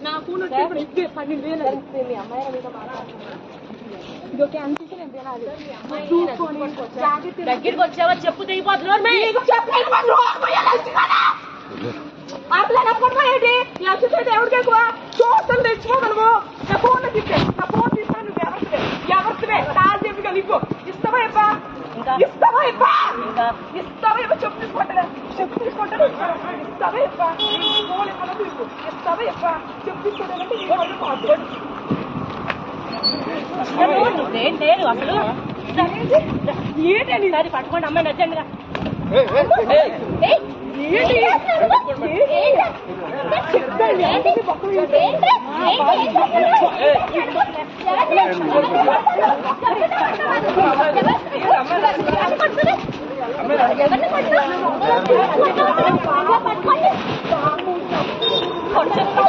నా ఫోన్ వచ్చి ఇప్పుడు ఇస్తే 12,000 మీ అమ్మాయి మీతో మాట్లాడుతున్నాను. ఇదొకే అనిపించి నేను తినాలి. దగ్గరికి వచ్చావా చెప్పు తెగిపోతున్నారు అట్లా నమ్మకం ఎవరికి ఎక్కువ చూస్తాను తెచ్చుకోగలవు. నా ఫోన్ తిప్పే నా ఫోన్ తీస్తాను. నువ్వు ఎవరివే కాదు చెప్పి కలిపో ఇస్తావా ఇస్తావా చెప్పు తీసుకుంటా చెప్పు తీసుకుంటాను ఇస్తావా ఫోన్ ఇస్తావా చెప్పు తీసుకోవడానికి ఏంటి అసలు ఏంటండి దాన్ని పట్టుకోండి అమ్మాయి నచ్చండి కొట్టండి